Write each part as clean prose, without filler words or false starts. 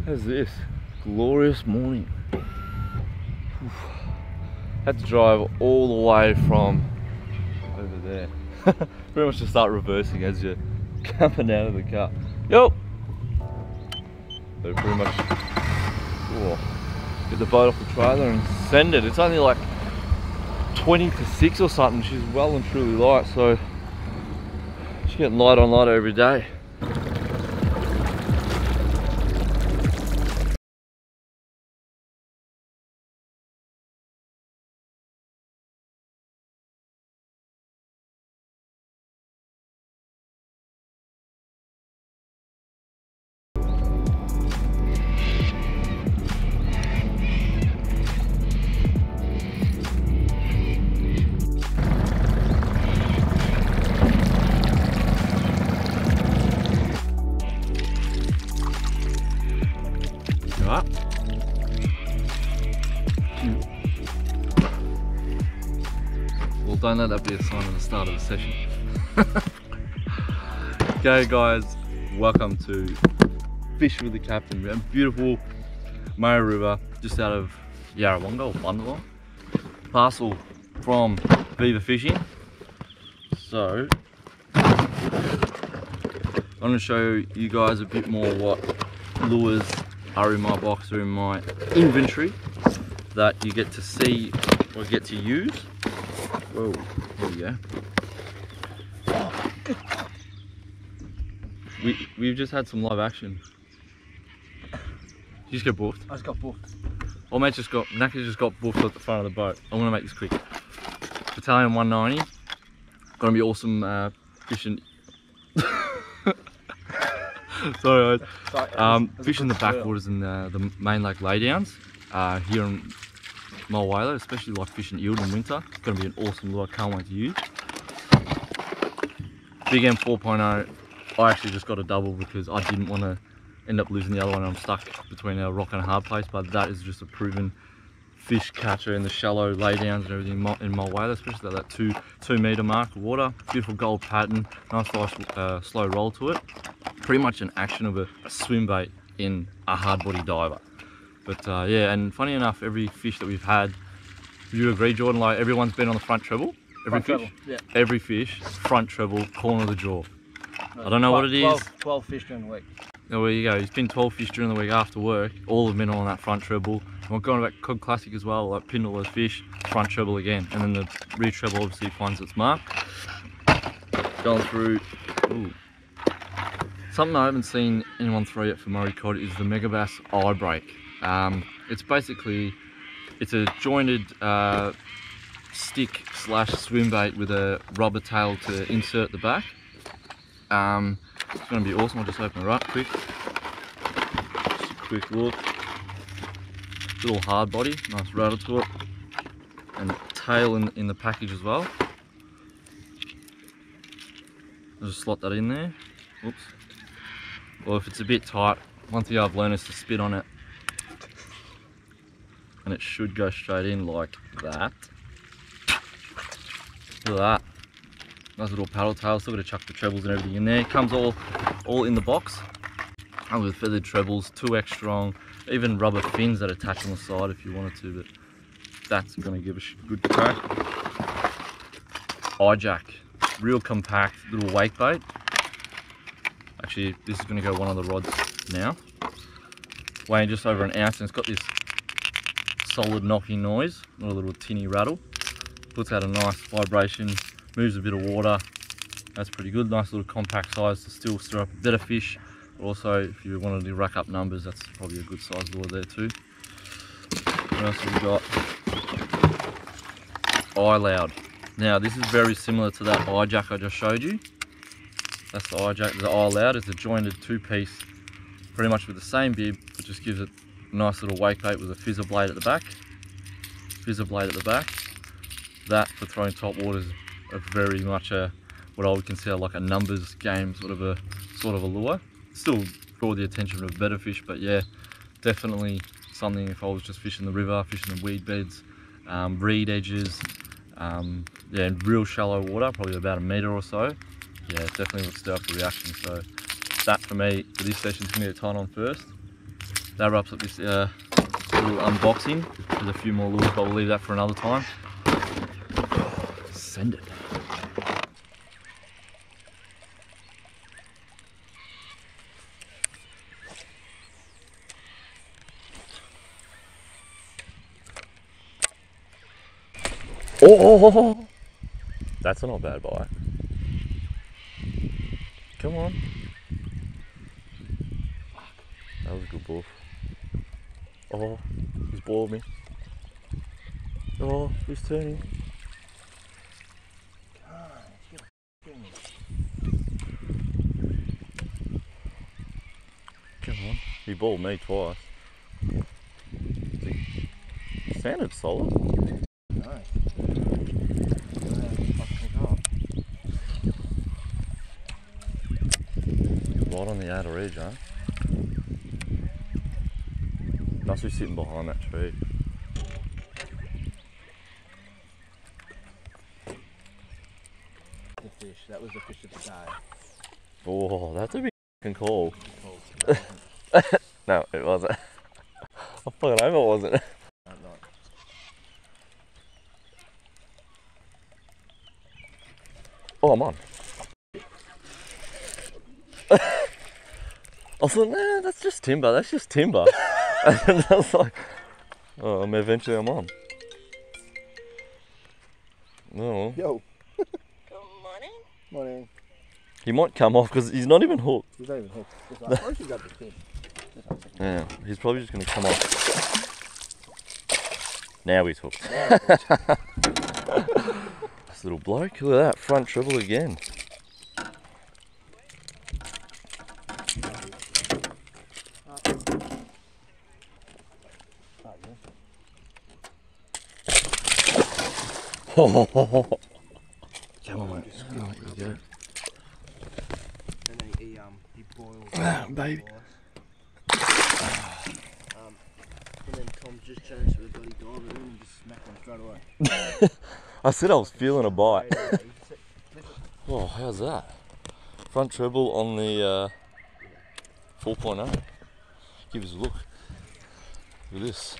How's this? Glorious morning. Oof. Had to drive all the way from over there. Pretty much to start reversing as you're coming out of the car. Yo! So pretty much get the boat off the trailer and send it. It's only like 20 to 6 or something. She's well and truly light, so she's getting lighter and lighter every day. Well, don't let that be a sign of the start of the session. Okay guys, welcome to Fish with the Captain. We're in beautiful Murray River, just out of Yarrawonga or Bundalong. Parcel from Viva Fishing. So, I'm going to show you guys a bit more what lures are in my box or in my inventory that you get to see or get to use. Whoa, here we go. We've just had some live action. Did you just get booked? I just got booked. Oh mate, Naka just got booked at the front of the boat. I'm gonna make this quick. Battalion 190. Gonna be awesome fishing. Sorry guys. Fishing the backwaters and the main lake laydowns here in Mulwala, especially like fishing eel in winter. It's going to be an awesome lure, I can't wait to use. Big M 4.0, I actually just got a double because I didn't want to end up losing the other one. I'm stuck between a rock and a hard place, but that is just a proven fish catcher in the shallow laydowns and everything in Mulwala, especially at that 2 metre mark of water. Beautiful gold pattern, nice slow roll to it. Pretty much an action of a swim bait in a hard body diver. But yeah, and funny enough, every fish that we've had, would you agree, Jordan, like everyone's been on the front treble? Every fish, front treble, corner of the jaw. I don't know what it is. 12 fish during the week. Oh, there you go. He's been 12 fish during the week after work. All have been on that front treble. And we're going about Cod Classic as well, like pinned all those fish, front treble again. And then the rear treble obviously finds its mark. Going through, ooh. Something I haven't seen anyone throw yet for Murray cod is the MEGABASS eye brake. It's a jointed stick / swim bait with a rubber tail to insert the back. It's going to be awesome. I'll just open it up quick. Just a quick look. Little hard body, nice rattle to it, and tail in the package as well. I'll just slot that in there. Oops. Well, if it's a bit tight, one thing I've learned is to spit on it, and it should go straight in like that. Look at that. Nice little paddle tail. Still got to chuck the trebles and everything in there. It comes all in the box. And with feathered trebles, 2x strong, even rubber fins that attach on the side if you wanted to, but that's going to give a good crack. Eye jack, real compact little wake bait. Actually, this is going to go one of the rods now. Weighing just over an ounce, and it's got this solid knocking noise, not a little tinny rattle. Puts out a nice vibration, moves a bit of water. That's pretty good. Nice little compact size to still stir up a bit of fish. Also, if you wanted to rack up numbers, that's probably a good size lure there too. What else have we got? Eye loud. Now this is very similar to that eye jack I just showed you. That's the eye jack. The eye loud is a jointed 2-piece, pretty much with the same bib, but just gives it a nice little wake bait with a fizzer blade at the back. Fizzer blade at the back. That for throwing top water is a very much what I would consider like a numbers game sort of a lure. Still draw the attention of better fish, but yeah, definitely something if I was just fishing the river, fishing the weed beds, reed edges, yeah, in real shallow water, probably about 1 metre or so. Yeah, definitely would stir up the reaction. So that for me, for this session, is going to be a tight on first. that wraps up this little unboxing. There's a few more lures, but we'll leave that for another time. Send it. Oh, that's a not bad bite. Come on. That was a good bull. Oh, he's bored me. Oh, he's turning. Come on. He balled me twice. He sounded solid. Nice. Right on the outer edge, huh? Must be sitting behind that tree. The fish. That was the fish of the day. Oh, that's a big f***ing call. No, it wasn't. I fucking hope it wasn't. Oh, I'm on. I thought, nah, that's just timber. That's just timber. And I was like, oh, eventually I'm on. No. Yo. Good morning. Morning. He might come off because he's not even hooked. He's not even hooked. I suppose you got the fish. Yeah, he's probably just going to come off. Now he's hooked. This little bloke, look at that, front treble again. Come on, mate. Oh, here we go. And then he boiled. Baby. And then Tom's just changed to the bloody diver room and just smacked him straight away. I said I was feeling a bite. Oh, how's that? Front treble on the 4.0. Give us a look. Look at this.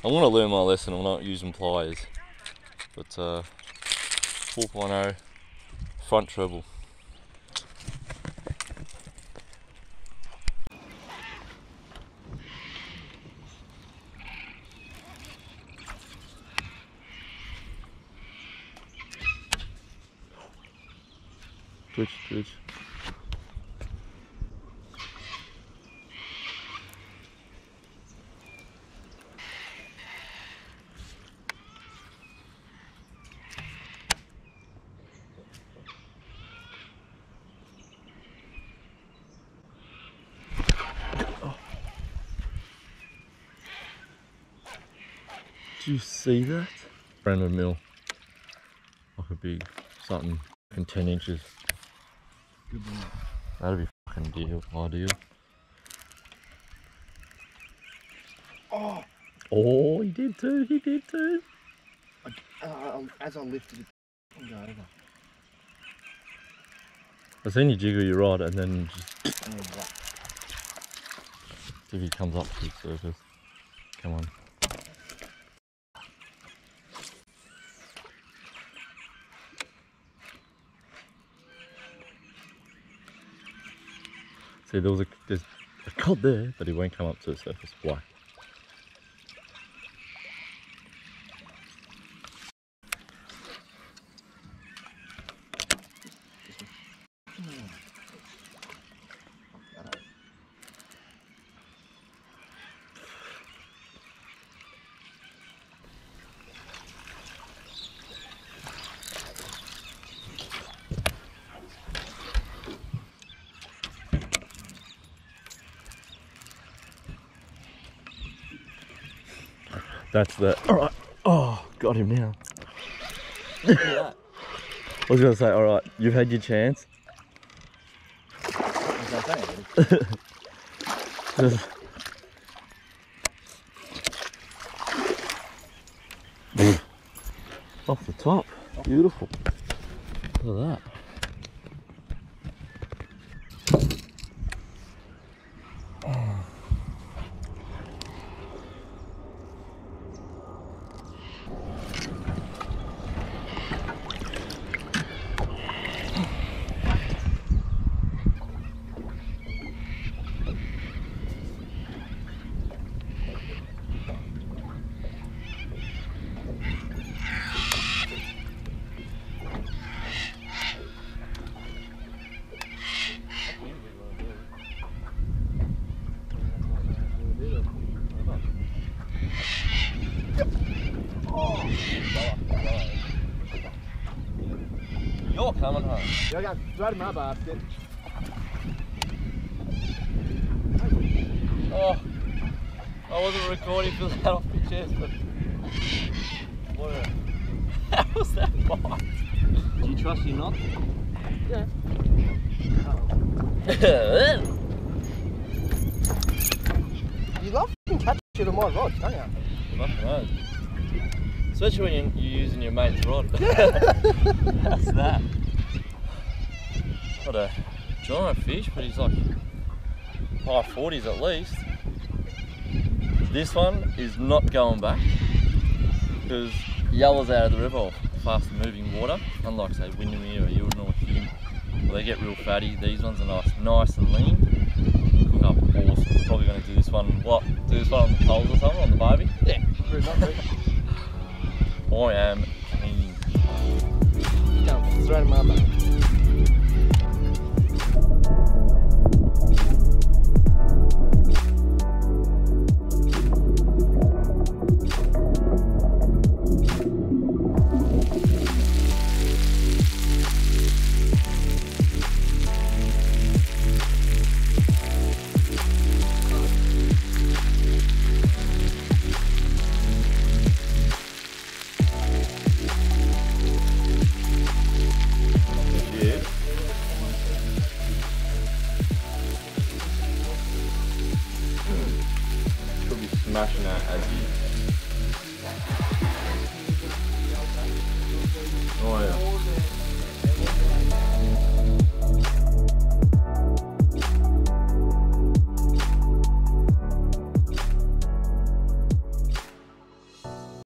I'm going to learn my lesson. I'm not using pliers. But 4.0 front treble. Twitch, twitch. Did you see that? Brandon Mill. Like a big something, 10 inches. Good one. That'd be fucking ideal. Oh! Oh, he did too, he did too. As I lifted it, go over. I seen you jiggle your rod and then just And then whack. see if he comes up to the surface. Come on. See, there's a cod there, but he won't come up to the surface. Why? That's the. Alright. Oh, got him now. I was going to say, alright, you've had your chance. Off the top. Beautiful. Look at that. coming home. Yeah, I got throw it in my basket. Oh, I wasn't recording for that off the chest, but what a... How was that bite? Do you trust your knot? Yeah. You love catching it on my rods, don't you? Fucking hell. Especially when you're using your mate's rod. How's that? What a giant fish, but he's like high 40s at least. This one is not going back because Yella's out of the river, or fast moving water. Unlike say Windermere or Eildon or Hume, they get real fatty. These ones are nice and lean. Cook up awesome. Probably going to do this one. What? Do this one on the coals or something on the barbie? Yeah, pretty much. I am keen. Go, throw it in my basket. Smashing that as you. Oh yeah.